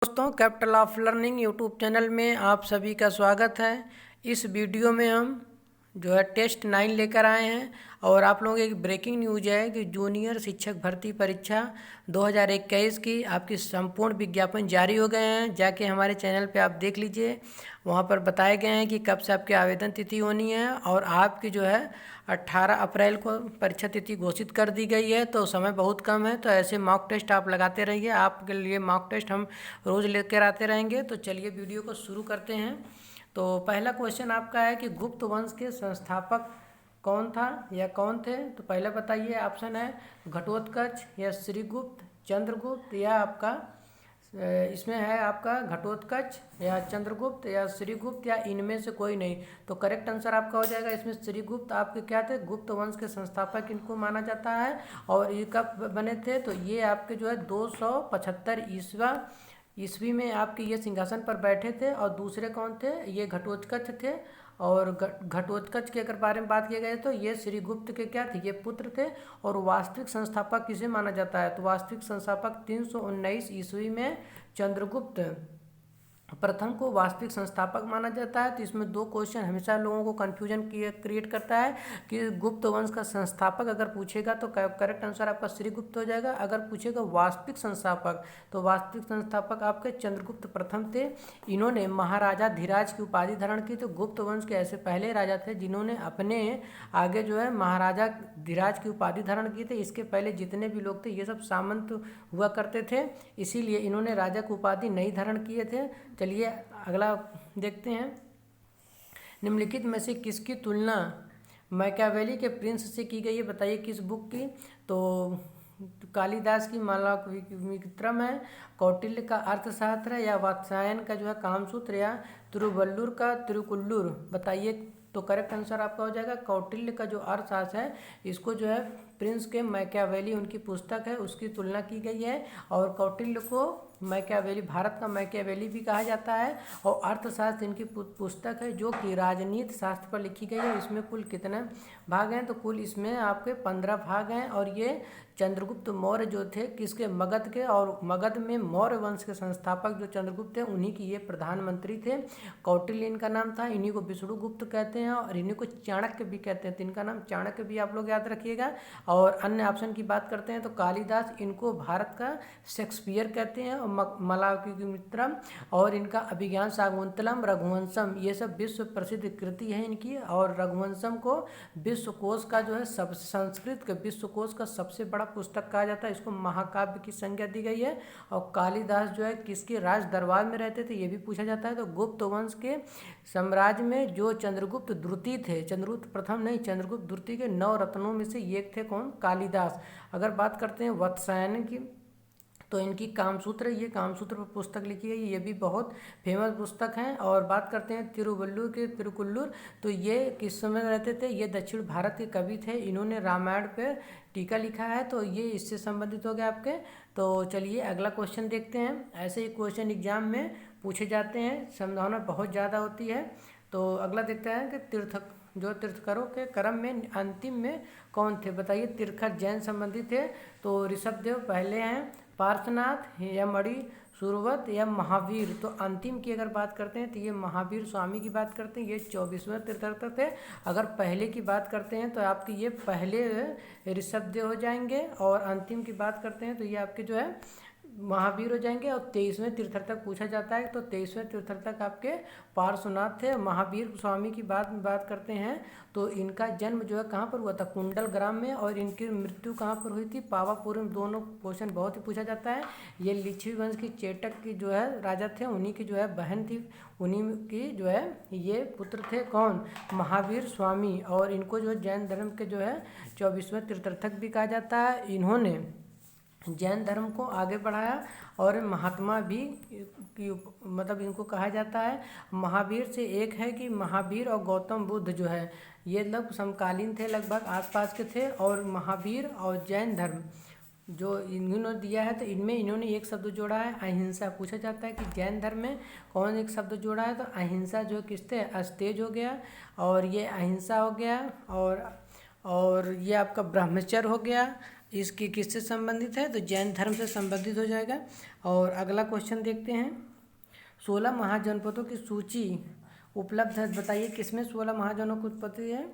दोस्तों, capital of learning YouTube channel में आप सभी का स्वागत है। इस वीडियो में हम जो है टेस्ट 9 लेकर आए हैं और आप लोगों को एक ब्रेकिंग न्यूज है कि जूनियर शिक्षक भर्ती परीक्षा 2021 की आपकी संपूर्ण विज्ञापन जारी हो गए हैं। जाके हमारे चैनल पे आप देख लीजिए, वहाँ पर बताए गए हैं कि कब से आपकी आवेदन तिथि होनी है और आपकी जो है 18 अप्रैल को परीक्षा तिथि घोषित कर दी गई है। तो समय बहुत कम है, तो ऐसे मॉक टेस्ट आप लगाते रहिए। आपके लिए मॉक टेस्ट हम रोज़ लेकर आते रहेंगे। तो चलिए वीडियो को शुरू करते हैं। तो पहला क्वेश्चन आपका है कि गुप्त वंश के संस्थापक कौन था या कौन थे। तो पहले बताइए, ऑप्शन है घटोत्कच या श्रीगुप्त, चंद्रगुप्त या आपका इसमें है आपका घटोत्कच या चंद्रगुप्त या श्रीगुप्त या इनमें से कोई नहीं। तो करेक्ट आंसर आपका हो जाएगा इसमें श्रीगुप्त। आपके क्या थे, गुप्त वंश के संस्थापक इनको माना जाता है। और ये कब बने थे, तो ये आपके जो है 275 ईस्वी में आपके ये सिंहासन पर बैठे थे। और दूसरे कौन थे, ये घटोत्कच थे। और घटोत्कच के अगर बारे में बात किया गया तो ये श्रीगुप्त के क्या थे, ये पुत्र थे। और वास्तविक संस्थापक किसे माना जाता है, तो वास्तविक संस्थापक 319 ईस्वी में चंद्रगुप्त प्रथम को वास्तविक संस्थापक माना जाता है। तो इसमें दो क्वेश्चन हमेशा लोगों को कन्फ्यूजन क्रिएट करता है कि गुप्त वंश का संस्थापक अगर पूछेगा तो करेक्ट आंसर आपका श्रीगुप्त हो जाएगा। अगर पूछेगा वास्तविक संस्थापक तो वास्तविक संस्थापक आपके चंद्रगुप्त प्रथम थे। इन्होंने महाराजा धीराज की उपाधि धारण की। तो गुप्त वंश के ऐसे पहले राजा थे जिन्होंने अपने आगे जो है महाराजा धीराज की उपाधि धारण की थे। इसके पहले जितने भी लोग थे ये सब सामंत हुआ करते थे, इसीलिए इन्होंने राजा की उपाधि नहीं धारण किए थे। चलिए अगला देखते हैं। निम्नलिखित में से किसकी तुलना मैकियावेली के प्रिंस से की गई है, बताइए किस बुक की। तो कालिदास की मालविक्रम है, कौटिल्य का अर्थशास्त्र है, या वात्स्यायन का जो है कामसूत्र, या तिरुवल्लुर का तिरुकुल्लुर, बताइए। तो करेक्ट आंसर आपका हो जाएगा कौटिल्य का जो अर्थशास्त्र है, इसको जो है प्रिंस के मैकियावेली उनकी पुस्तक है उसकी तुलना की गई है। और कौटिल्य को मैकियावेली, भारत का मैकियावेली भी कहा जाता है। और अर्थशास्त्र इनकी पुस्तक है जो कि राजनीति शास्त्र पर लिखी गई है। इसमें कुल कितने भाग हैं, तो कुल इसमें आपके 15 भाग हैं। और ये चंद्रगुप्त मौर्य जो थे किसके, मगध के, और मगध में मौर्य वंश के संस्थापक जो चंद्रगुप्त थे उन्हीं की ये प्रधानमंत्री थे। कौटिल्य इनका नाम था, इन्हीं को विष्णुगुप्त कहते हैं और इन्हीं को चाणक्य भी कहते हैं। तो इनका नाम चाणक्य भी आप लोग याद रखिएगा। और अन्य ऑप्शन की बात करते हैं तो कालिदास, इनको भारत का शेक्सपियर कहते हैं। और मालविक्रम और इनका अभिज्ञान शाकुंतलम, रघुवंशम, ये सब विश्व प्रसिद्ध कृति है इनकी। और रघुवंशम को विश्वकोश का जो है सब संस्कृत के विश्वकोश का सबसे बड़ा पुस्तक कहा जाता है। इसको महाकाव्य की संज्ञा दी गई है। और कालिदास जो है किसके राज दरबार में रहते थे, ये भी पूछा जाता है। तो गुप्त वंश के साम्राज्य में जो चंद्रगुप्त द्वितीय थे, चंद्रगुप्त प्रथम नहीं, चंद्रगुप्त द्वितीय के 9 रत्नों में से एक थे कौन, कालिदास। अगर बात करते हैं वात्स्यायन की, तो इनकी कामसूत्र, ये कामसूत्र पर पुस्तक लिखी है, ये भी बहुत फेमस पुस्तक है। और बात करते हैं तिरुवल्लुर के तिरुकुल्लुर, तो ये किस समय रहते थे, ये दक्षिण भारत के कवि थे। इन्होंने रामायण पे टीका लिखा है, तो ये इससे संबंधित हो गए आपके। तो चलिए अगला क्वेश्चन देखते हैं। ऐसे ही क्वेश्चन एग्जाम में पूछे जाते हैं, संभावना बहुत ज़्यादा होती है। तो अगला देखते हैं कि तीर्थकरों के क्रम में अंतिम में कौन थे, बताइए। तीर्थकर जैन संबंधी थे। तो ऋषभदेव पहले हैं, पार्श्वनाथ या मणि सुरवत या महावीर। तो अंतिम की अगर बात करते हैं तो ये महावीर स्वामी की बात करते हैं, ये 24वें तीर्थकर थे। अगर पहले की बात करते हैं तो आपके ये पहले ऋषभदेव हो जाएंगे। और अंतिम की बात करते हैं तो ये आपके जो है महावीर हो जाएंगे। और 23वें तीर्थकर पूछा जाता है, तो 23वें तीर्थकर आपके पार्श्वनाथ थे। महावीर स्वामी की बात करते हैं तो इनका जन्म जो है कहाँ पर हुआ था, कुंडल ग्राम में। और इनकी मृत्यु कहाँ पर हुई थी, पावापुरी में। दोनों क्वेश्चन बहुत ही पूछा जाता है। ये लिच्छवी वंश की चेटक की जो है राजा थे, उन्हीं की जो है बहन थी, उन्हीं की जो है ये पुत्र थे कौन, महावीर स्वामी। और इनको जो जैन धर्म के जो है 24वें तीर्थकर भी कहा जाता है। इन्होंने जैन धर्म को आगे बढ़ाया और महात्मा भी मतलब इनको कहा जाता है। महावीर से एक है कि महावीर और गौतम बुद्ध जो है ये लोग समकालीन थे, लगभग आसपास के थे। और महावीर और जैन धर्म जो इन्होंने दिया है, तो इनमें इन्होंने एक शब्द जोड़ा है अहिंसा। पूछा जाता है कि जैन धर्म में कौन एक शब्द जोड़ा है, तो अहिंसा जो किससे, अस्तेज हो गया। और ये अहिंसा हो गया। और ये आपका ब्रह्मचर्य हो गया। इसकी किससे संबंधित है? तो जैन धर्म से संबंधित हो जाएगा। और अगला क्वेश्चन देखते हैं। 16 महाजनपदों की सूची उपलब्ध है, बताइए किसमें 16 महाजनों की उत्पत्ति है?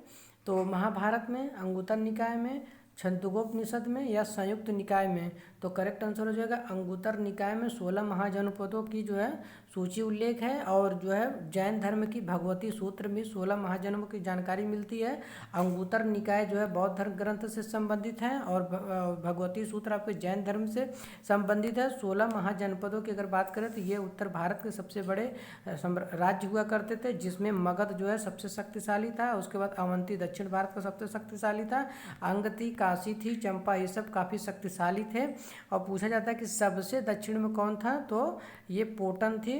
तो महाभारत में, अंगुत्तर निकाय में, छंदोग्योपनिषद में या संयुक्त निकाय में? तो करेक्ट आंसर हो जाएगा अंगुत्तर निकाय में 16 महाजनपदों की जो है सूची उल्लेख है। और जो है जैन धर्म की भगवती सूत्र में 16 महाजनों की जानकारी मिलती है। अंगुत्तर निकाय जो है बौद्ध धर्म ग्रंथ से संबंधित है और भगवती सूत्र आपके जैन धर्म से संबंधित है। 16 महाजनपदों की अगर बात करें तो ये उत्तर भारत के सबसे बड़े राज्य हुआ करते थे, जिसमें मगध जो है सबसे शक्तिशाली था, उसके बाद अवंती दक्षिण भारत का सबसे शक्तिशाली था, अंग थी, काशी थी, चंपा, ये सब काफ़ी शक्तिशाली थे। और पूछा जाता है कि सबसे दक्षिण में कौन था? तो ये पोटन थी,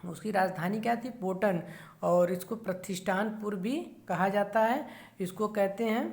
उसकी राजधानी क्या थी? पोटन। और इसको प्रतिष्ठानपुर भी कहा जाता है, इसको कहते हैं।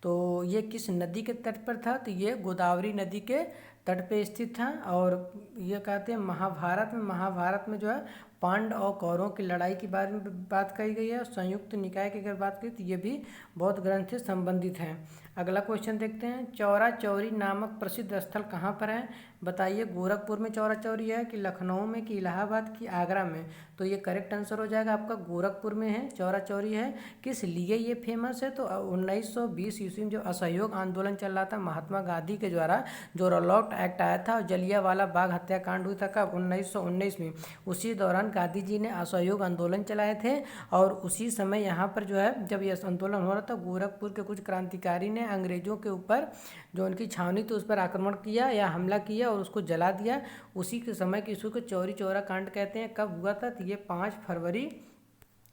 तो ये किस नदी के तट पर था? तो ये गोदावरी नदी के तट पे स्थित था। और ये कहते हैं महाभारत में जो है पांडव और कौरवों की लड़ाई के बारे में बात कही गई है। और संयुक्त निकाय की अगर बात करें तो ये भी बौद्ध ग्रंथ से संबंधित है। अगला क्वेश्चन देखते हैं। चौरा चौरी नामक प्रसिद्ध स्थल कहाँ पर है? बताइए गोरखपुर में चौरा चौरी है, कि लखनऊ में, कि इलाहाबाद, कि आगरा में? तो ये करेक्ट आंसर हो जाएगा आपका गोरखपुर में है चौरा चौरी है। किस लिए ये फेमस है? तो 1920 ईस्वी में जो असहयोग आंदोलन चल रहा था महात्मा गांधी के द्वारा, जो रोल आउट एक्ट आया था और जलियांवाला बाग हत्याकांड हुआ था कब? 1919 में। उसी दौरान गांधी जी ने असहयोग आंदोलन चलाए थे। और उसी समय यहाँ पर जो है जब यह आंदोलन हो रहा था, गोरखपुर के कुछ क्रांतिकारी ने अंग्रेजों के ऊपर जो उनकी छावनी थी उस पर आक्रमण किया या हमला किया और उसको जला दिया। उसी के समय की इसको चौरी चौरा कांड कहते हैं। कब हुआ था? तो ये 5 फरवरी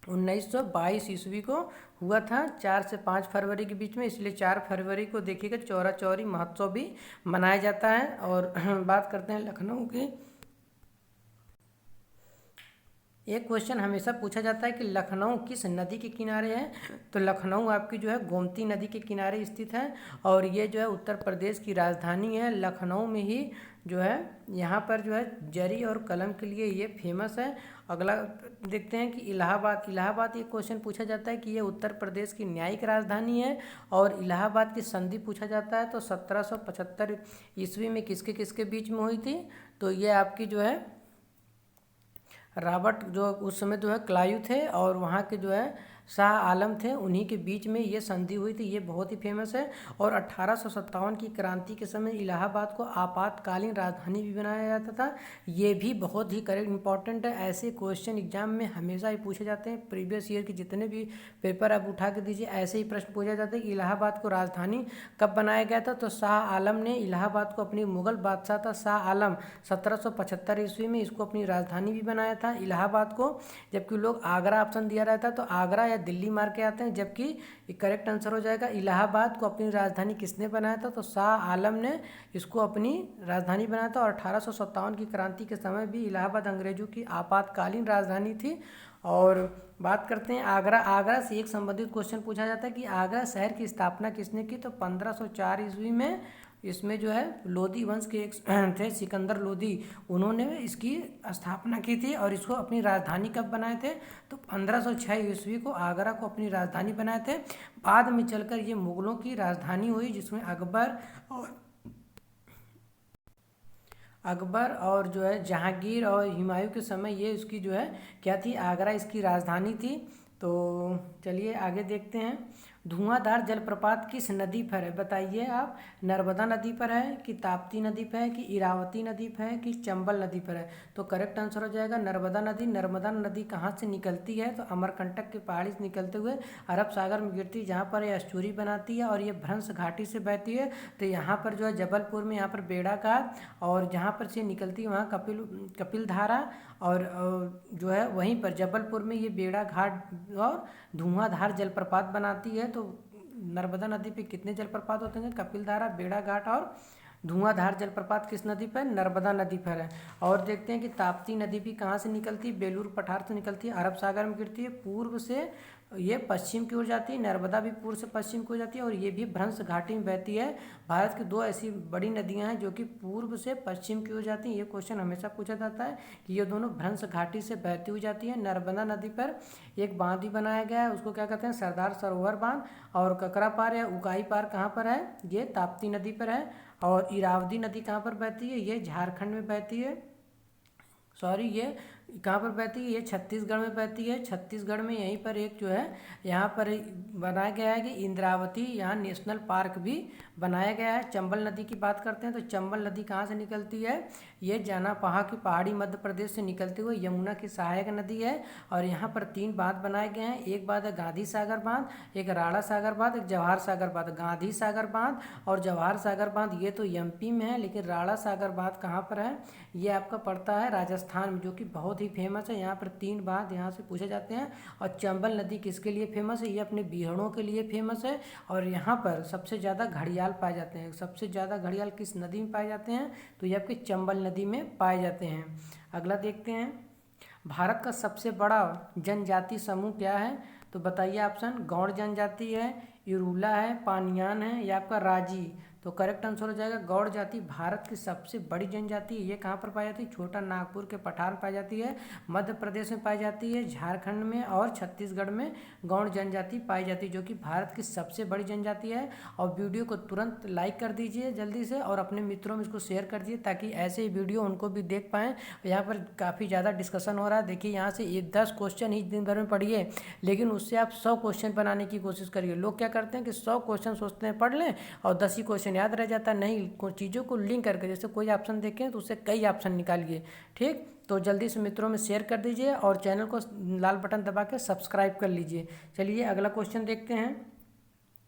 1922 ईस्वी को हुआ था, 4 से 5 फरवरी के बीच में। इसलिए 4 फरवरी को देखिएगा चौरा चौरी महोत्सव भी मनाया जाता है। और बात करते हैं लखनऊ की। एक क्वेश्चन हमेशा पूछा जाता है कि लखनऊ किस नदी के किनारे है? तो लखनऊ आपकी जो है गोमती नदी के किनारे स्थित है। और ये जो है उत्तर प्रदेश की राजधानी है। लखनऊ में ही जो है यहाँ पर जो है जरी और कलम के लिए ये फेमस है। अगला देखते हैं कि इलाहाबाद ये क्वेश्चन पूछा जाता है कि ये उत्तर प्रदेश की न्यायिक राजधानी है। और इलाहाबाद की संधि पूछा जाता है तो 1775 ईस्वी में किसके किसके बीच में हुई थी? तो ये आपकी जो है रॉबर्ट जो उस समय जो है क्लाइव थे और वहाँ के जो है शाह आलम थे, उन्हीं के बीच में ये संधि हुई थी। ये बहुत ही फेमस है। और 1857 की क्रांति के समय इलाहाबाद को आपातकालीन राजधानी भी बनाया जाता था। ये भी बहुत ही करेक्ट इंपॉर्टेंट है। ऐसे क्वेश्चन एग्जाम में हमेशा ही पूछे जाते हैं। प्रीवियस ईयर के जितने भी पेपर आप उठा के दीजिए, ऐसे ही प्रश्न पूछा जाता है कि इलाहाबाद को राजधानी कब बनाया गया था? तो शाह आलम ने इलाहाबाद को, अपनी मुगल बादशाह था शाह आलम, 1775 ईस्वी में इसको अपनी राजधानी भी बनाया था इलाहाबाद को। जबकि लोग आगरा ऑप्शन दिया रहता है तो आगरा दिल्ली मार के आते हैं, जबकि करेक्ट आंसर हो जाएगा इलाहाबाद को अपनी राजधानी किसने बनाया था? तो शाह आलम ने इसको अपनी राजधानी बनाया था। और 1857 की क्रांति के समय भी इलाहाबाद अंग्रेजों की आपातकालीन राजधानी थी। और बात करते हैं आगरा से एक संबंधित क्वेश्चन पूछा जाता है कि आगरा शहर की स्थापना किसने की? तो 1504 ईस्वी में। इसमें जो है लोधी वंश के एक थे सिकंदर लोधी, उन्होंने इसकी स्थापना की थी। और इसको अपनी राजधानी कब बनाए थे? तो 1506 ईस्वी को आगरा को अपनी राजधानी बनाए थे। बाद में चलकर ये मुगलों की राजधानी हुई, जिसमें अकबर और जो है जहांगीर और हुमायूं के समय ये इसकी जो है क्या थी? आगरा इसकी राजधानी थी। तो चलिए आगे देखते हैं। धुआंधार जलप्रपात किस नदी पर है? बताइए आप। नर्मदा नदी पर है, कि ताप्ती नदी पर है, कि इरावती नदी पर है, कि चंबल नदी पर है? तो करेक्ट आंसर हो जाएगा नर्मदा नदी। नर्मदा नदी कहाँ से निकलती है? तो अमरकंटक के पहाड़ी से निकलते हुए अरब सागर में गिरती है, जहाँ पर ये अस्तूरी बनाती है और ये भ्रंश घाटी से बहती है। तो यहाँ पर जो है जबलपुर में यहाँ पर बेड़ा घाट, और जहाँ पर से निकलती है वहाँ कपिल धारा, और जो है वहीं पर जबलपुर में ये बेड़ा घाट और धुआंधार जलप्रपात बनाती है। तो नर्मदा नदी पे कितने जलप्रपात होते हैं? कपिल धारा, बेड़ा घाट और धुआंधार जलप्रपात किस नदी पर? नर्मदा नदी पर है। और देखते हैं कि ताप्ती नदी भी कहाँ से निकलती है? बेलूर पठार से निकलती है, अरब सागर में गिरती है, पूर्व से ये पश्चिम की ओर जाती है। नर्मदा भी पूर्व से पश्चिम की ओर जाती है और ये भी भ्रंश घाटी में बहती है। भारत की दो ऐसी बड़ी नदियां हैं जो कि पूर्व से पश्चिम की ओर जाती हैं। ये क्वेश्चन हमेशा पूछा जाता है कि ये दोनों भ्रंश घाटी से बहती हुई जाती है। नर्मदा नदी पर एक बांध भी बनाया गया है, उसको क्या कहते हैं? सरदार सरोवर बांध। और ककरा पार या उकाई पार कहाँ पर है? ये ताप्ती नदी पर है। और इरावदी नदी कहाँ पर बहती है? ये झारखंड में बहती है। सॉरी, ये कहाँ पर बहती है? ये छत्तीसगढ़ में बहती है। छत्तीसगढ़ में यहीं पर एक जो है यहाँ पर बनाया गया है कि इंद्रावती, यहाँ नेशनल पार्क भी बनाया गया है। चंबल नदी की बात करते हैं तो चंबल नदी कहाँ से निकलती है? ये जानापहा की पहाड़ी मध्य प्रदेश से निकलते हुए यमुना की सहायक नदी है। और यहाँ पर 3 बांध बनाए गए हैं। एक बांध है गांधी सागर बांध, एक राणा सागर बांध, एक जवाहर सागर बांध। गांधी सागर बांध और जवाहर सागर बांध ये तो एमपी में है, लेकिन राणा सागर बांध कहाँ पर है? ये आपका पड़ता है राजस्थान में, जो कि बहुत ही फेमस है। यहाँ पर 3 बांध यहाँ से पूछे जाते हैं। और चंबल नदी किसके लिए फेमस है? ये अपने बीहड़ों के लिए फेमस है। और यहाँ पर सबसे ज़्यादा घड़ियाल पाए जाते हैं। सबसे ज़्यादा घड़ियाल किस नदी में पाए जाते हैं? तो ये आपके चंबल नदी में पाए जाते हैं। अगला देखते हैं, भारत का सबसे बड़ा जनजाति समूह क्या है? तो बताइए ऑप्शन। गौड़ जनजाति है, इरूला है, पानियान है या आपका राजी। तो करेक्ट आंसर हो जाएगा गौड़ जाति भारत की सबसे बड़ी जनजाति है। ये कहाँ पर पाई जाती है? छोटा नागपुर के पठार में पाई जाती है, मध्य प्रदेश में पाई जाती है, झारखंड में और छत्तीसगढ़ में गौड़ जनजाति पाई जाती है, जो कि भारत की सबसे बड़ी जनजाति है। और वीडियो को तुरंत लाइक कर दीजिए जल्दी से और अपने मित्रों में इसको शेयर कर दीजिए ताकि ऐसे ही वीडियो उनको भी देख पाएँ। यहाँ पर काफ़ी ज़्यादा डिस्कशन हो रहा है। देखिए यहाँ से 10 क्वेश्चन ही दिन भर में पढ़िए, लेकिन उससे आप 100 क्वेश्चन बनाने की कोशिश करिए। लोग क्या करते हैं कि 100 क्वेश्चन सोचते हैं पढ़ लें और 10 ही क्वेश्चन याद रह जाता है। नहीं, कुछ चीज़ों को लिंक करके, जैसे कोई ऑप्शन देखें तो उससे कई ऑप्शन निकालिए। ठीक, तो जल्दी से मित्रों में शेयर कर दीजिए और चैनल को लाल बटन दबा के सब्सक्राइब कर लीजिए। चलिए अगला क्वेश्चन देखते हैं।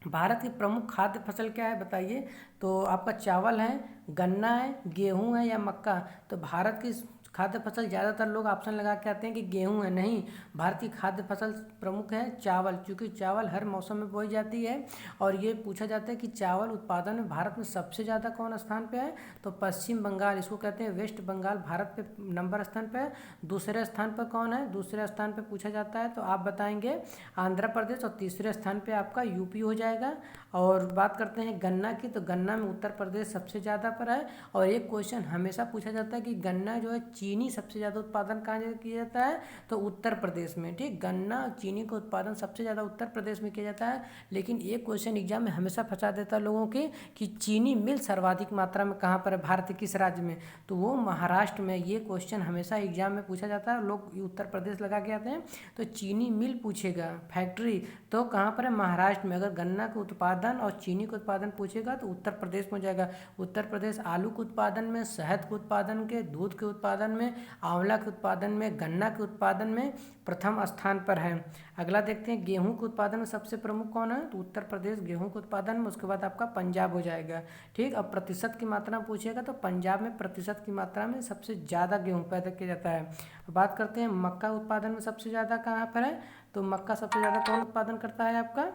भारत की प्रमुख खाद्य फसल क्या है बताइए? तो आपका चावल है, गन्ना है, गेहूं है या मक्का। तो भारत की खाद्य फसल, ज़्यादातर लोग ऑप्शन लगा के आते हैं कि गेहूं है। नहीं, भारत की खाद्य फसल प्रमुख है चावल, क्योंकि चावल हर मौसम में बोई जाती है। और ये पूछा जाता है कि चावल उत्पादन में भारत में सबसे ज़्यादा कौन स्थान पे है? तो पश्चिम बंगाल, इसको कहते हैं वेस्ट बंगाल, भारत पे नंबर स्थान पे है। दूसरे स्थान पर कौन है? दूसरे स्थान पर पूछा जाता है तो आप बताएंगे आंध्र प्रदेश। और तीसरे स्थान पर आपका यूपी हो जाएगा। और बात करते हैं गन्ना की, तो गन्ना में उत्तर प्रदेश सबसे ज़्यादा पर है। और एक क्वेश्चन हमेशा पूछा जाता है कि गन्ना जो है चीनी सबसे ज़्यादा उत्पादन कहाँ किया जाता है? तो उत्तर प्रदेश में। ठीक, गन्ना और चीनी का उत्पादन सबसे ज़्यादा उत्तर प्रदेश में किया जाता है। लेकिन एक क्वेश्चन एग्जाम में हमेशा फंसा देता है लोगों के कि चीनी मिल सर्वाधिक मात्रा में कहाँ पर है भारत के किस राज्य में? तो वो महाराष्ट्र में। ये क्वेश्चन हमेशा एग्जाम में पूछा जाता है, लोग उत्तर प्रदेश लगा के आते हैं। तो चीनी मिल पूछेगा, फैक्ट्री तो कहाँ पर है? महाराष्ट्र में। अगर गन्ना का उत्पादन और चीनी का उत्पादन पूछेगा तो उत्तर प्रदेश में हो जाएगा। उत्तर प्रदेश आलू के उत्पादन में, शहद के उत्पादन के, दूध के उत्पादन में, आंवला के उत्पादन में, गन्ना के उत्पादन में प्रथम स्थान पर है। अगला देखते हैं, गेहूं के उत्पादन में सबसे प्रमुख कौन है? तो उत्तर प्रदेश गेहूं के उत्पादन में, उसके बाद आपका पंजाब हो जाएगा। ठीक, अब प्रतिशत की मात्रा में पूछेगा तो पंजाब में प्रतिशत की मात्रा में सबसे ज़्यादा गेहूँ पैदा किया जाता है। बात करते हैं मक्का उत्पादन में सबसे ज़्यादा कहाँ पर है? तो मक्का सबसे ज़्यादा कौन उत्पादन करता है आपका?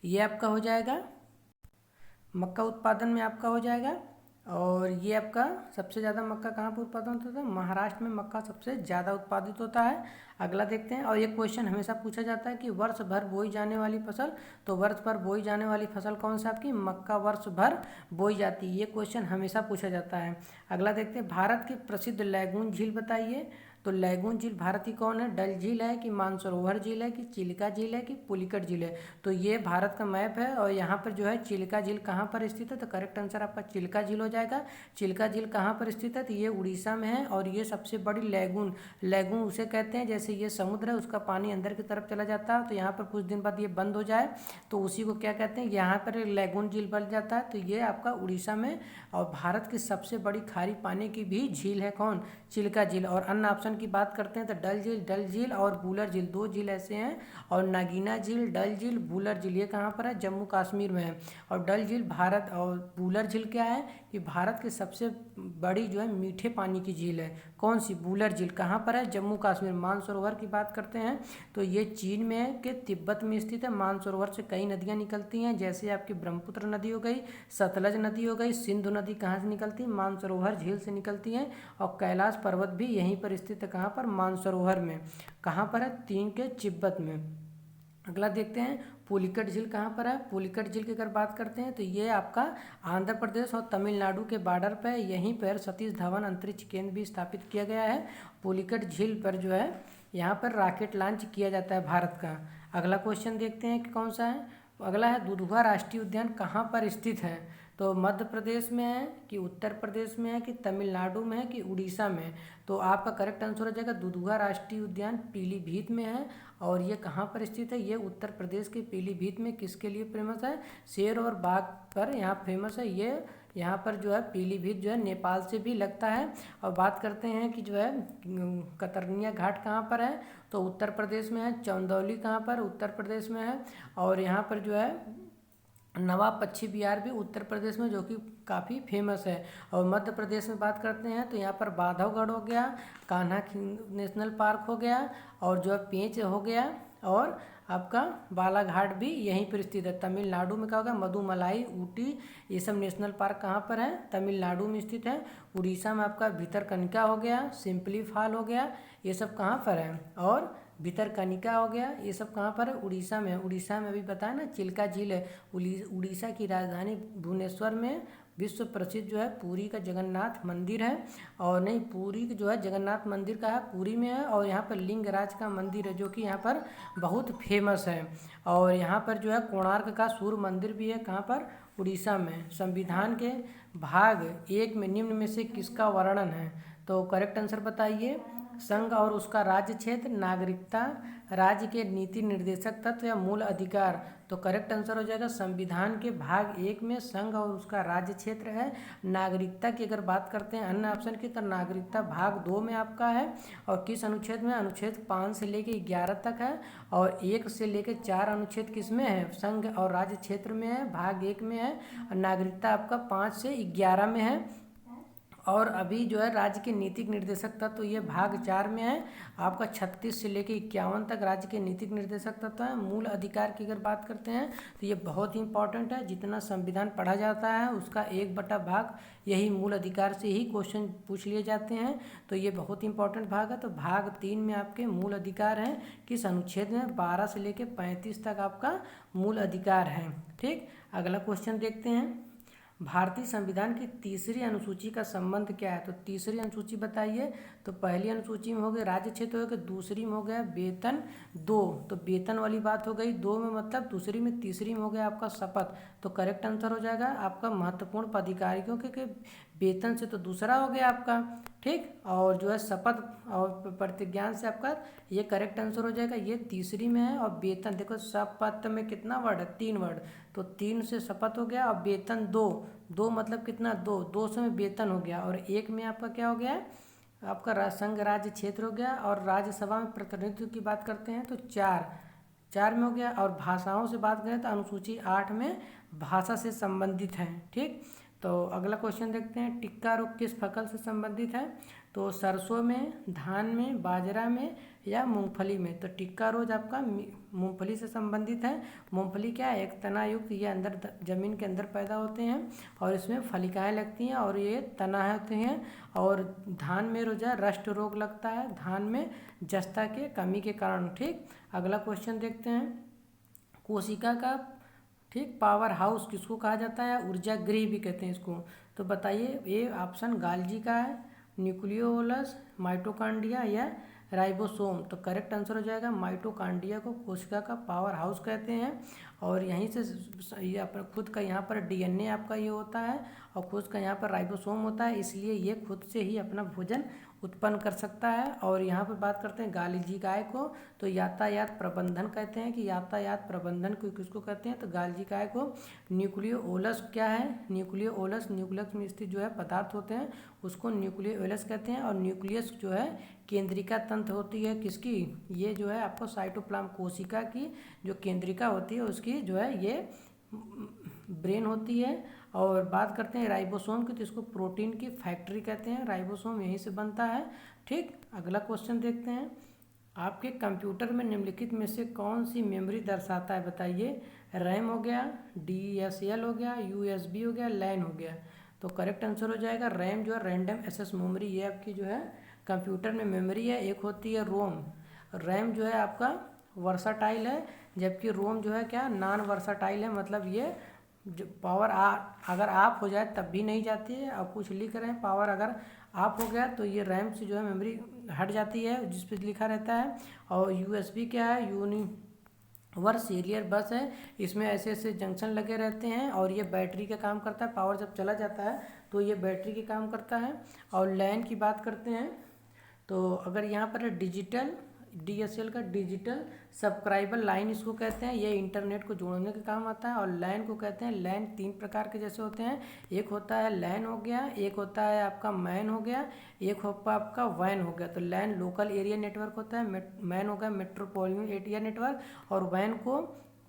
ये आपका हो जाएगा, मक्का उत्पादन में आपका हो जाएगा। और ये आपका सबसे ज़्यादा मक्का कहाँ पर उत्पादन होता है? महाराष्ट्र में मक्का सबसे ज़्यादा उत्पादित होता है। अगला देखते हैं। और एक क्वेश्चन हमेशा पूछा जाता है कि वर्ष भर बोई जाने वाली फसल, तो वर्ष भर बोई जाने वाली फसल कौन सा आपकी? मक्का वर्ष भर बोई जाती है। ये क्वेश्चन हमेशा पूछा जाता है। अगला देखते हैं, भारत की प्रसिद्ध लैगून झील बताइए। तो लैगून झील भारत की कौन है? डल झील है कि मानसरोवर झील है कि चिल्का झील है कि पुलिकट झील है? तो ये भारत का मैप है और यहाँ पर जो है चिल्का झील कहाँ पर स्थित है? तो करेक्ट आंसर आपका चिल्का झील हो जाएगा। चिल्का झील कहाँ पर स्थित है? तो ये उड़ीसा में है। और ये सबसे बड़ी लैगून उसे कहते हैं, जैसे ये समुद्र है उसका पानी अंदर की तरफ चला जाता है तो यहाँ पर कुछ दिन बाद ये बंद हो जाए तो उसी को क्या कहते हैं? यहाँ पर लैगून झील बन जाता है। तो ये आपका उड़ीसा में। और भारत की सबसे बड़ी खारी पानी की भी झील है कौन? चिल्का झील। और अन्य ऑप्शन की बात करते हैं तो डल झील और बूलर झील, 2 झील ऐसे हैं। और नागीना झील, डल झील, बूलर झील, ये कहाँ पर है? जम्मू कश्मीर में है। और डल झील भारत, और बूलर झील क्या है? कि भारत की सबसे बड़ी जो है मीठे पानी की झील है कौन सी? वुलर झील। कहाँ पर है? जम्मू कश्मीर। मानसरोवर की बात करते हैं तो ये चीन में के तिब्बत में स्थित है। मानसरोवर से कई नदियाँ निकलती हैं, जैसे आपकी ब्रह्मपुत्र नदी हो गई, सतलज नदी हो गई, सिंधु नदी कहाँ से निकलती है? मानसरोवर झील से निकलती हैं। और कैलाश पर्वत भी यहीं पर स्थित है। कहाँ पर? मानसरोवर में। कहाँ पर है? चीन के तिब्बत में। अगला देखते हैं, पुलिकट झील कहाँ पर है? पुलिकट झील की अगर बात करते हैं तो ये आपका आंध्र प्रदेश और तमिलनाडु के बॉर्डर पर है। यहीं पर सतीश धवन अंतरिक्ष केंद्र भी स्थापित किया गया है। पुलिकट झील पर जो है यहाँ पर रॉकेट लॉन्च किया जाता है भारत का। अगला क्वेश्चन देखते हैं कि कौन सा है। अगला है, दुधवा राष्ट्रीय उद्यान कहाँ पर स्थित है? तो मध्य प्रदेश में है कि उत्तर प्रदेश में है कि तमिलनाडु में है कि उड़ीसा में है? तो आपका करेक्ट आंसर हो जाएगा दुधवा राष्ट्रीय उद्यान पीलीभीत में है। और ये कहाँ पर स्थित है? ये उत्तर प्रदेश के पीलीभीत में। किसके लिए फेमस है? शेर और बाघ पर यहाँ फेमस है। ये यहाँ पर जो है पीलीभीत जो है नेपाल से भी लगता है। और बात करते हैं कि जो है कतरनिया घाट कहाँ पर है? तो उत्तर प्रदेश में है। चंदौली कहाँ पर? उत्तर प्रदेश में है। और यहाँ पर जो है नवाब पक्षी विहार भी उत्तर प्रदेश में, जो कि काफ़ी फेमस है। और मध्य प्रदेश में बात करते हैं तो यहाँ पर बांधवगढ़ हो गया, कान्हा नेशनल पार्क हो गया, और जो है पेंच हो गया, और आपका बालाघाट भी यहीं पर स्थित है। तमिलनाडु में क्या होगा? मधुमलाई, ऊटी, ये सब नेशनल पार्क कहाँ पर है? तमिलनाडु में स्थित है। उड़ीसा में आपका भितरकनिका हो गया, सिंपली फॉल हो गया, ये सब कहाँ पर है? और भितरकनिका हो गया, ये सब कहाँ पर है? उड़ीसा में। उड़ीसा में अभी बताया ना चिल्का झील है। उड़ीसा की राजधानी भुवनेश्वर में विश्व प्रसिद्ध जो है पुरी का जगन्नाथ मंदिर है। और नहीं, पुरी जो है जगन्नाथ मंदिर का है, पुरी में है। और यहाँ पर लिंगराज का मंदिर है जो कि यहाँ पर बहुत फेमस है। और यहाँ पर जो है कोणार्क का सूर्य मंदिर भी है। कहाँ पर? उड़ीसा में। संविधान के भाग 1 में निम्न में से किसका वर्णन है? तो करेक्ट आंसर बताइए। संघ और उसका राज्य क्षेत्र, नागरिकता, राज्य के नीति निर्देशक तत्व या मूल अधिकार? तो करेक्ट आंसर हो जाएगा संविधान के भाग 1 में संघ और उसका राज्य क्षेत्र है। नागरिकता की अगर बात करते हैं अन्य ऑप्शन की, तो नागरिकता भाग 2 में आपका है। और किस अनुच्छेद में? अनुच्छेद 5 से लेकर 11 तक है। और 1 से लेकर 4 अनुच्छेद किस में है? संघ और राज्य क्षेत्र में है, भाग 1 में है। और नागरिकता आपका 5 से 11 में है। और अभी जो है राज्य के नीतिक निर्देशक तत्व, तो ये भाग 4 में है। आपका 36 से लेकर 51 तक राज्य के नीतिक निर्देशक तत्व है। मूल अधिकार की अगर बात करते हैं तो ये बहुत ही इंपॉर्टेंट है। जितना संविधान पढ़ा जाता है उसका 1 बटा भाग यही मूल अधिकार से ही क्वेश्चन पूछ लिए जाते हैं। तो ये बहुत ही इंपॉर्टेंट भाग है। तो भाग 3 में आपके मूल अधिकार हैं। किस अनुच्छेद में? 12 से लेकर 35 तक आपका मूल अधिकार है। ठीक, अगला क्वेश्चन देखते हैं। भारतीय संविधान की तीसरी अनुसूची का संबंध क्या है? तो तीसरी अनुसूची बताइए। तो पहली अनुसूची में हो गया राज्य क्षेत्र हो गया, दूसरी में हो गया वेतन 2, तो वेतन वाली बात हो गई 2 में, मतलब दूसरी में। तीसरी में हो गया आपका शपथ। तो करेक्ट आंसर हो जाएगा आपका महत्वपूर्ण पदाधिकारियों के वेतन से, तो दूसरा हो गया आपका। ठीक, और जो है शपथ और प्रतिज्ञान से आपका ये करेक्ट आंसर हो जाएगा, ये तीसरी में है। और वेतन देखो, शपथ में कितना वर्ड है? 3 वर्ड, तो 3 से शपथ हो गया। और वेतन 2 मतलब कितना? 2 से में वेतन हो गया। और 1 में आपका क्या हो गया? आपका संघ राज्य क्षेत्र हो गया। और राज्यसभा में प्रतिनिधित्व की बात करते हैं तो 4 में हो गया। और भाषाओं से बात करें तो अनुसूची 8 में भाषा से संबंधित है। ठीक, तो अगला क्वेश्चन देखते हैं। टिक्का रोग किस फसल से संबंधित है? तो सरसों में, धान में, बाजरा में या मूंगफली में? तो टिक्का रोग आपका मूंगफली से संबंधित है। मूंगफली क्या है? एक तना युक्त, ये अंदर जमीन के अंदर पैदा होते हैं और इसमें फलिकाएँ लगती हैं और ये तना होते हैं। और धान में रोजा रस्ट रोग लगता है, धान में जस्ता के कमी के कारण। ठीक, अगला क्वेश्चन देखते हैं। कोशिका का ठीक पावर हाउस किसको कहा जाता है? ऊर्जा गृह भी कहते हैं इसको। तो बताइए, ये ऑप्शन गाल्जी का है, न्यूक्लियोलस, माइटोकॉन्ड्रिया या राइबोसोम? तो करेक्ट आंसर हो जाएगा माइटोकॉन्ड्रिया को कोशिका का पावर हाउस कहते हैं। और यहीं से ये अपना खुद का यहाँ पर डीएनए आपका ये होता है और खुद का यहाँ पर राइबोसोम होता है, इसलिए ये खुद से ही अपना भोजन उत्पन्न कर सकता है। और यहाँ पर बात करते हैं गाल्जी काय को, तो यातायात प्रबंधन कहते हैं कि यातायात प्रबंधन को किसको कहते हैं? तो गाल्जी काय को। न्यूक्लियोलस क्या है? न्यूक्लियोलस न्यूक्लियस में स्थित जो है पदार्थ होते हैं उसको न्यूक्लियोलस कहते हैं। और न्यूक्लियस जो है केंद्रिका तंत्र होती है किसकी? ये जो है आपको साइटोप्लाज्म कोशिका की जो केंद्रिका होती है उसकी जो है ये ब्रेन होती है। और बात करते हैं राइबोसोम की, तो इसको प्रोटीन की फैक्ट्री कहते हैं, राइबोसोम यहीं से बनता है। ठीक, अगला क्वेश्चन देखते हैं। आपके कंप्यूटर में निम्नलिखित में से कौन सी मेमोरी दर्शाता है, बताइए। रैम हो गया, DSL हो गया, USB हो गया, लैन हो गया। तो करेक्ट आंसर हो जाएगा रैम, जो है रैंडम एक्सेस मेमोरी, ये आपकी जो है कंप्यूटर में मेमोरी है। एक होती है रोम, रैम जो है आपका वर्साटाइल है, जबकि रोम जो है क्या, नॉन वर्साटाइल है। मतलब ये जो पावर अगर ऑफ हो जाए तब भी नहीं जाती है, और कुछ लिख रहे हैं पावर अगर ऑफ हो गया तो ये रैम से जो है मेमोरी हट जाती है, जिस पे लिखा रहता है। और USB क्या है, यूनिवर्सल सीरियल बस है, इसमें ऐसे ऐसे जंक्शन लगे रहते हैं, और ये बैटरी का काम करता है। पावर जब चला जाता है तो ये बैटरी के काम करता है। और लैन की बात करते हैं, तो अगर यहाँ पर डिजिटल DSL का डिजिटल सब्सक्राइबर लाइन इसको कहते हैं, ये इंटरनेट को जोड़ने के काम आता है। और लैन को कहते हैं, लैन 3 प्रकार के जैसे होते हैं, एक होता है लैन हो गया, एक होता है आपका मैन हो गया, एक होगा आपका वैन हो गया। तो लैन लोकल एरिया नेटवर्क होता है, मैन हो गया मेट्रोपॉलिटन एरिया नेटवर्क, और वैन को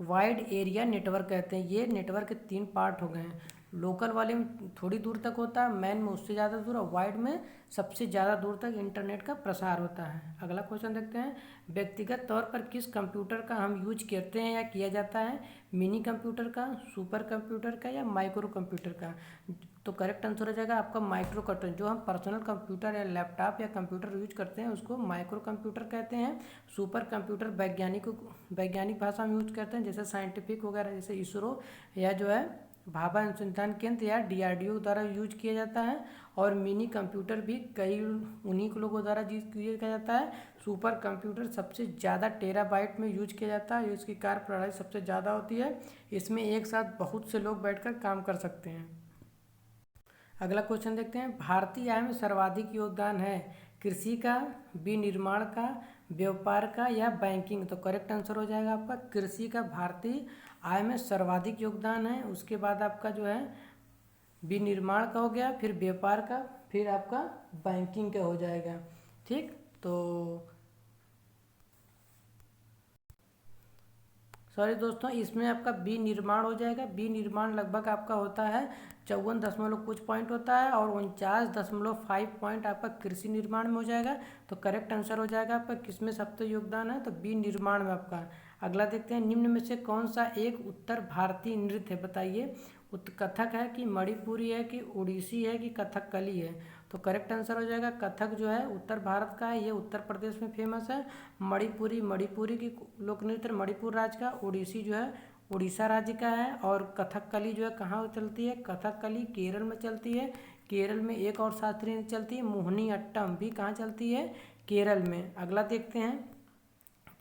वाइड एरिया नेटवर्क कहते हैं। ये नेटवर्क के 3 पार्ट हो गए हैं। लोकल वाले में थोड़ी दूर तक होता है, मैन में उससे ज़्यादा दूर, और वाइड में सबसे ज़्यादा दूर तक इंटरनेट का प्रसार होता है। अगला क्वेश्चन देखते हैं। व्यक्तिगत तौर पर किस कंप्यूटर का हम यूज करते हैं या किया जाता है, मिनी कंप्यूटर का, सुपर कंप्यूटर का, या माइक्रो कंप्यूटर का। तो करेक्ट आंसर हो जाएगा आपका माइक्रो कंप्यूटर। जो हम पर्सनल कंप्यूटर या लैपटॉप या कंप्यूटर यूज करते हैं उसको माइक्रो कंप्यूटर कहते हैं। सुपर कंप्यूटर वैज्ञानिक भाषा में यूज करते हैं, जैसे साइंटिफिक वगैरह, जैसे इसरो या जो है भाभा अनुसंधान केंद्र या DRDO द्वारा यूज किया जाता है। और मिनी कंप्यूटर भी कई उन्हीं के लोगों द्वारा यूज किया जाता है। सुपर कंप्यूटर सबसे ज़्यादा टेराबाइट में यूज किया जाता है, इसकी कार्य प्रणाली सबसे ज़्यादा होती है, इसमें एक साथ बहुत से लोग बैठकर काम कर सकते हैं। अगला क्वेश्चन देखते हैं। भारतीय आय में सर्वाधिक योगदान है कृषि का, विनिर्माण का, व्यापार का, या बैंकिंग। तो करेक्ट आंसर हो जाएगा आपका कृषि का, भारतीय आय में सर्वाधिक योगदान है। उसके बाद आपका जो है विनिर्माण का हो गया, फिर व्यापार का, फिर आपका बैंकिंग का हो जाएगा। ठीक, तो सॉरी दोस्तों, इसमें आपका विनिर्माण हो जाएगा। विनिर्माण लगभग आपका होता है 54 दशमलव कुछ पॉइंट होता है, और 49.5 पॉइंट आपका कृषि निर्माण में हो जाएगा। तो करेक्ट आंसर हो जाएगा आपका किसमें सबसे योगदान है, तो विनिर्माण में आपका। अगला देखते हैं। निम्न में से कौन सा एक उत्तर भारतीय नृत्य है, बताइए। कथक है कि मणिपुरी है कि उड़ीसी है कि कथकली है। तो करेक्ट आंसर हो जाएगा कथक, जो है उत्तर भारत का है, ये उत्तर प्रदेश में फेमस है। मणिपुरी की लोक नृत्य मणिपुर राज्य का, उड़ीसी जो है उड़ीसा राज्य का है। और कथकली जो है कहाँ चलती है, कथकली केरल में चलती है। केरल में एक और शास्त्रीय नृत्य चलती है मोहिनी अट्टम, भी कहाँ चलती है, केरल में। अगला देखते हैं।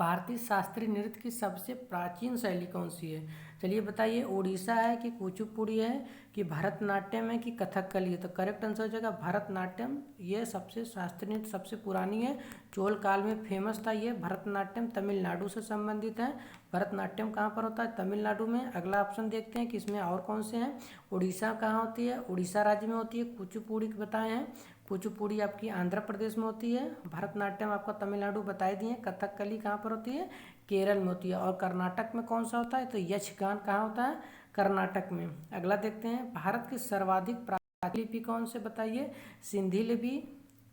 भारतीय शास्त्रीय नृत्य की सबसे प्राचीन शैली कौन सी है, चलिए बताइए। उड़ीसा है कि कुचिपुड़ी है कि भरतनाट्यम है कि कथकली है। तो करेक्ट आंसर हो जाएगा भरतनाट्यम, ये सबसे शास्त्रीय नृत्य सबसे पुरानी है, चोल काल में फेमस था ये। भरतनाट्यम तमिलनाडु से संबंधित है। भरतनाट्यम कहाँ पर होता है, तमिलनाडु में। अगला ऑप्शन देखते हैं कि इसमें और कौन से हैं। उड़ीसा कहाँ होती है, उड़ीसा राज्य में होती है। कुचिपुड़ी बताए हैं, कुचिपुड़ी आपकी आंध्र प्रदेश में होती है। भरतनाट्यम आपका तमिलनाडु बताए दिए। कथकली कहाँ पर होती है, केरल में होती है। और कर्नाटक में कौन सा होता है, तो यक्षगान कहाँ होता है, कर्नाटक में। अगला देखते हैं। भारत की सर्वाधिक प्राचीन लिपि कौन से, बताइए। सिंधी लिपि,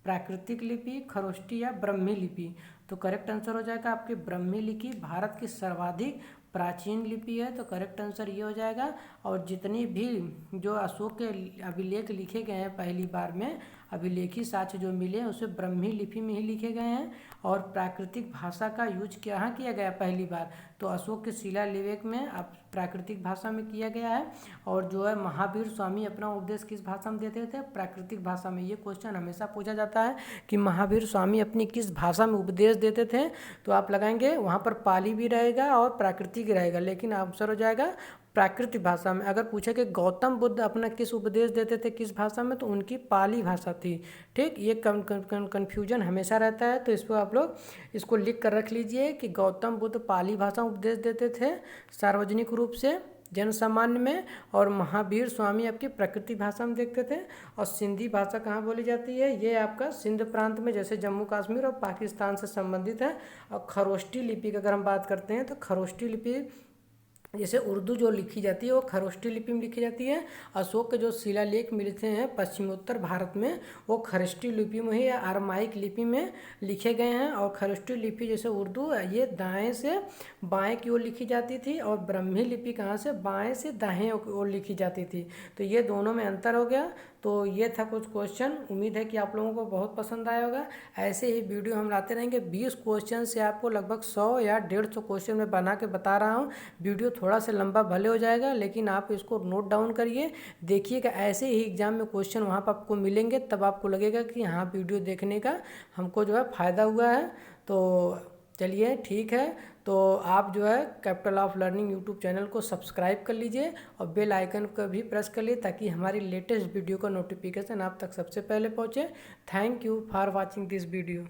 प्राकृतिक लिपि, खरोष्टी, या ब्रह्मी लिपि। तो करेक्ट आंसर हो जाएगा आपकी ब्रह्मी लिपि भारत की सर्वाधिक प्राचीन लिपि है। तो करेक्ट आंसर ये हो जाएगा। और जितनी भी जो अशोक के अभिलेख लिखे गए हैं पहली बार में, अभिलेखी साक्ष्य जो मिले हैं उसे ब्रह्मी लिपि में ही लिखे गए हैं। और प्राकृतिक भाषा का यूज कहाँ किया गया पहली बार, तो अशोक के शिलालेख में अब प्राकृतिक भाषा में किया गया है। और जो है महावीर स्वामी अपना उपदेश किस भाषा में देते थे, प्राकृतिक भाषा में। ये क्वेश्चन हमेशा पूछा जाता है कि महावीर स्वामी अपनी किस भाषा में उपदेश देते थे, तो आप लगाएंगे वहाँ पर पाली भी रहेगा और प्राकृतिक रहेगा, लेकिन आंसर हो जाएगा प्राकृतिक भाषा में। अगर पूछे कि गौतम बुद्ध अपना किस उपदेश देते थे किस भाषा में, तो उनकी पाली भाषा थी। ठीक, ये कन्फ्यूजन हमेशा रहता है, तो इसको आप लोग इसको लिख कर रख लीजिए कि गौतम बुद्ध पाली भाषा उपदेश देते थे सार्वजनिक रूप से जन सामान्य में, और महावीर स्वामी आपकी प्रकृति भाषा में देखते थे। और सिंधी भाषा कहाँ बोली जाती है, ये आपका सिंध प्रांत में, जैसे जम्मू कश्मीर और पाकिस्तान से संबंधित है। और खरोष्टी लिपि की अगर हम बात करते हैं तो खरोष्टी लिपि जैसे उर्दू जो लिखी जाती है वो खरोष्टी लिपि में लिखी जाती है। अशोक के जो शिलालेख मिलते हैं पश्चिमोत्तर भारत में वो खरोष्टी लिपि में ही या अरमाइक लिपि में लिखे गए हैं। और खरोष्टी लिपि जैसे उर्दू ये दाएं से बाएं की ओर लिखी जाती थी और ब्रह्मी लिपि कहाँ से बाएं से दाएं ओर लिखी जाती थी। तो ये दोनों में अंतर हो गया। तो ये था कुछ क्वेश्चन, उम्मीद है कि आप लोगों को बहुत पसंद आया होगा। ऐसे ही वीडियो हम लाते रहेंगे। 20 क्वेश्चन से आपको लगभग 100 या 150 क्वेश्चन मैं बना के बता रहा हूँ। वीडियो थोड़ा सा लंबा भले हो जाएगा लेकिन आप इसको नोट डाउन करिए, देखिएगा। ऐसे ही एग्जाम में क्वेश्चन वहाँ पर आपको मिलेंगे, तब आपको लगेगा कि हाँ वीडियो देखने का हमको जो है फ़ायदा हुआ है। तो चलिए ठीक है, तो आप जो है capital of learning YouTube channel को सब्सक्राइब कर लीजिए और बेल आइकन को भी प्रेस कर लीजिए ताकि हमारी लेटेस्ट वीडियो का नोटिफिकेशन आप तक सबसे पहले पहुँचे। Thank you for watching this video.